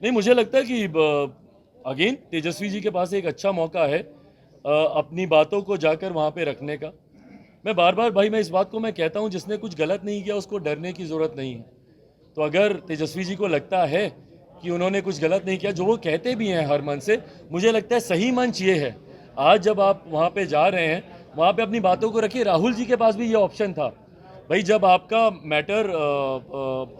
नहीं, मुझे लगता है कि अगेन तेजस्वी जी के पास एक अच्छा मौका है अपनी बातों को जाकर वहाँ पे रखने का। मैं बार बार भाई मैं इस बात को मैं कहता हूँ, जिसने कुछ गलत नहीं किया उसको डरने की ज़रूरत नहीं है। तो अगर तेजस्वी जी को लगता है कि उन्होंने कुछ गलत नहीं किया, जो वो कहते भी हैं हर मन से, मुझे लगता है सही मंच ये है। आज जब आप वहाँ पे जा रहे हैं, वहाँ पे अपनी बातों को रखिए। राहुल जी के पास भी ये ऑप्शन था भाई, जब आपका मैटर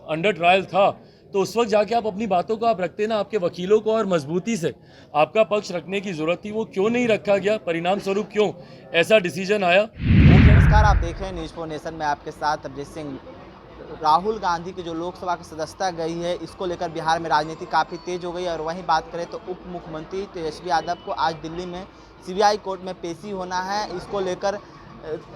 अंडर ट्रायल था, तो उस वक्त जाके आप अपनी बातों को आप रखते ना, आपके वकीलों को और मजबूती से आपका पक्ष रखने की जरूरत थी। वो क्यों नहीं रखा गया, परिणाम स्वरूप क्यों ऐसा डिसीजन आया। नमस्कार, आप देख रहे हैं न्यूज़ फॉर नेशन में आपके साथ अभिजीत सिंह। राहुल गांधी की जो लोकसभा की सदस्यता गई है, इसको लेकर बिहार में राजनीति काफ़ी तेज हो गई है। और वहीं बात करें तो उप मुख्यमंत्री तेजस्वी यादव को आज दिल्ली में सीबीआई कोर्ट में पेशी होना है। इसको लेकर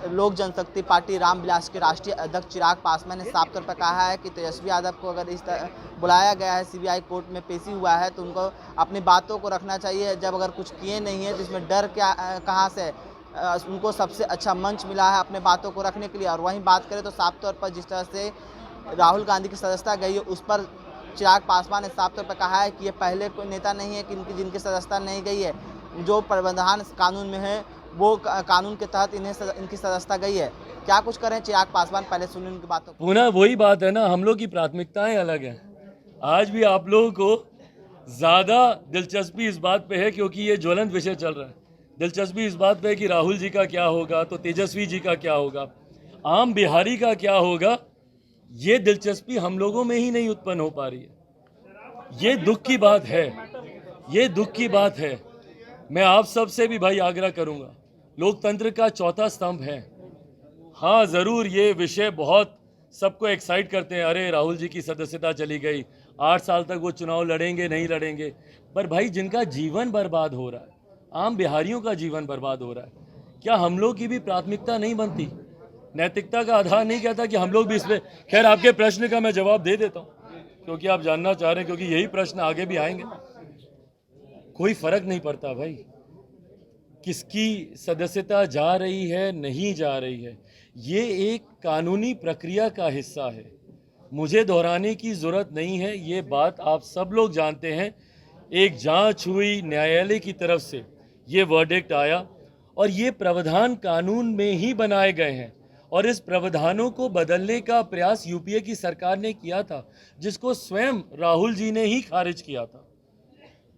लोक जनशक्ति पार्टी रामविलास के राष्ट्रीय अध्यक्ष चिराग पासवान ने साफ तौर पर कहा है कि तेजस्वी यादव को अगर इस तरह बुलाया गया है, सीबीआई कोर्ट में पेशी हुआ है, तो उनको अपनी बातों को रखना चाहिए। जब अगर कुछ किए नहीं है तो इसमें डर क्या कहाँ से, उनको सबसे अच्छा मंच मिला है अपने बातों को रखने के लिए। और वहीं बात करें तो साफ तौर पर जिस तरह से राहुल गांधी की सदस्यता गई है, उस पर चिराग पासवान ने साफ तौर पर कहा है कि ये पहले कोई नेता नहीं है कि जिनकी सदस्यता नहीं गई है। जो प्रावधान कानून में है वो कानून के तहत इनकी सदस्यता गई है। क्या कुछ करें चिराग पासवान, पहले सुनिए उनकी बातों को। पुनः वही बात है ना, हम लोग की प्राथमिकताएं अलग हैं। आज भी आप लोगों को ज़्यादा दिलचस्पी इस बात पे है क्योंकि ये ज्वलंत विषय चल रहा है। दिलचस्पी इस बात पे है कि राहुल जी का क्या होगा, तो तेजस्वी जी का क्या होगा, आम बिहारी का क्या होगा। ये दिलचस्पी हम लोगों में ही नहीं उत्पन्न हो पा रही है। ये दुख की बात है, ये दुख की बात है। मैं आप सब से भी भाई आग्रह करूंगा, लोकतंत्र का चौथा स्तंभ है। हाँ ज़रूर ये विषय बहुत सबको एक्साइट करते हैं, अरे राहुल जी की सदस्यता चली गई, 8 साल तक वो चुनाव लड़ेंगे नहीं लड़ेंगे। पर भाई जिनका जीवन बर्बाद हो रहा है, आम बिहारियों का जीवन बर्बाद हो रहा है, क्या हम लोग की भी प्राथमिकता नहीं बनती? नैतिकता का आधार नहीं कहता कि हम लोग भी इसमें। खैर आपके प्रश्न का मैं जवाब दे देता हूँ क्योंकि आप जानना चाह रहे हैं, क्योंकि यही प्रश्न आगे भी आएंगे। कोई फर्क नहीं पड़ता भाई किसकी सदस्यता जा रही है नहीं जा रही है, ये एक कानूनी प्रक्रिया का हिस्सा है। मुझे दोहराने की ज़रूरत नहीं है, ये बात आप सब लोग जानते हैं। एक जांच हुई, न्यायालय की तरफ से ये वर्डिक्ट आया और ये प्रावधान कानून में ही बनाए गए हैं। और इस प्रावधानों को बदलने का प्रयास यूपीए की सरकार ने किया था, जिसको स्वयं राहुल जी ने ही खारिज किया था।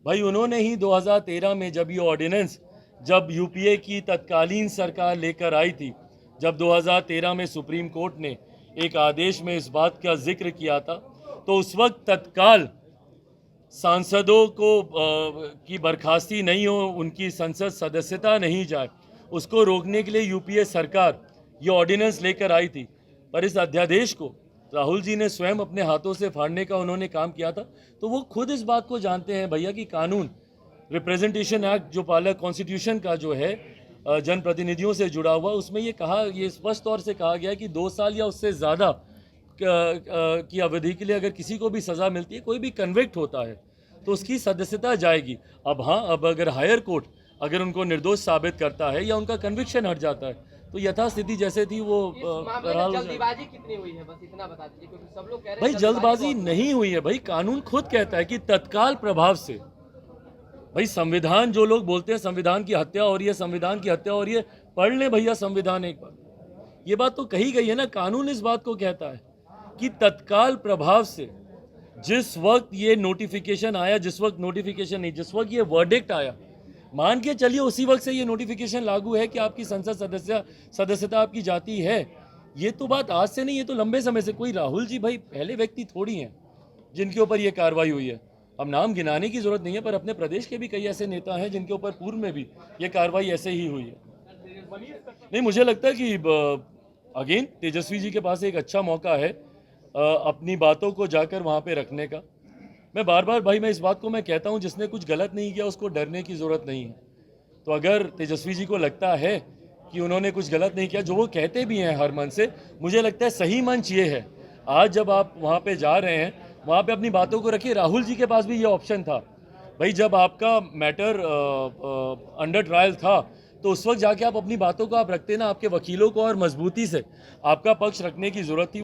भाई उन्होंने ही 2013 में जब ये ऑर्डिनेंस, जब यूपीए की तत्कालीन सरकार लेकर आई थी, जब 2013 में सुप्रीम कोर्ट ने एक आदेश में इस बात का जिक्र किया था, तो उस वक्त तत्काल सांसदों को की बर्खास्ती नहीं हो, उनकी संसद सदस्यता नहीं जाए, उसको रोकने के लिए यूपीए सरकार ये ऑर्डिनेंस लेकर आई थी। पर इस अध्यादेश को राहुल जी ने स्वयं अपने हाथों से फाड़ने का उन्होंने काम किया था। तो वो खुद इस बात को जानते हैं भैया कि कानून, रिप्रेजेंटेशन एक्ट जो पाला कॉन्स्टिट्यूशन का जो है जनप्रतिनिधियों से जुड़ा हुआ, उसमें ये स्पष्ट तौर से कहा गया है कि 2 साल या उससे ज़्यादा की अवधि के लिए अगर किसी को भी सज़ा मिलती है, कोई भी कन्विक्ट होता है, तो उसकी सदस्यता जाएगी। अब हाँ, अब अगर हायर कोर्ट अगर उनको निर्दोष साबित करता है या उनका कन्विक्शन हट जाता है, तो यथास्थिति जैसे थी वो जल्दीबाजी कितनी हुई है, बस इतना बता दीजिए, क्योंकि सब लोग कह रहे हैं भाई जल्दबाजी नहीं हुई है। भाई कानून खुद कहता है कि तत्काल प्रभाव से, भाई संविधान, जो लोग बोलते हैं संविधान की हत्या हो रही है, संविधान की हत्या हो रही है, पढ़ लें भैया संविधान एक बार। ये बात तो कही गई है ना, कानून इस बात को कहता है कि तत्काल प्रभाव से जिस वक्त ये नोटिफिकेशन आया, जिस वक्त नोटिफिकेशन नहीं, जिस वक्त ये वर्डिक्ट आया, मान के चलिए उसी वक्त से ये नोटिफिकेशन लागू है कि आपकी संसद सदस्यता आपकी जाती है। ये तो बात आज से नहीं, ये तो लंबे समय से। कोई राहुल जी भाई पहले व्यक्ति थोड़ी हैं जिनके ऊपर ये कार्रवाई हुई है। अब नाम गिनाने की जरूरत नहीं है, पर अपने प्रदेश के भी कई ऐसे नेता हैं जिनके ऊपर पूर्व में भी ये कार्रवाई ऐसे ही हुई है। नहीं, मुझे लगता है कि अगेन तेजस्वी जी के पास एक अच्छा मौका है अपनी बातों को जाकर वहाँ पे रखने का। मैं बार बार भाई मैं इस बात को मैं कहता हूँ, जिसने कुछ गलत नहीं किया उसको डरने की ज़रूरत नहीं है। तो अगर तेजस्वी जी को लगता है कि उन्होंने कुछ गलत नहीं किया, जो वो कहते भी हैं हर मन से, मुझे लगता है सही मंच ये है। आज जब आप वहाँ पे जा रहे हैं, वहाँ पे अपनी बातों को रखिए। राहुल जी के पास भी ये ऑप्शन था भाई, जब आपका मैटर अंडर ट्रायल था, तो उस वक्त जाके आप अपनी बातों को आप रखते ना, आपके वकीलों को और मजबूती से आपका पक्ष रखने की ज़रूरत थी।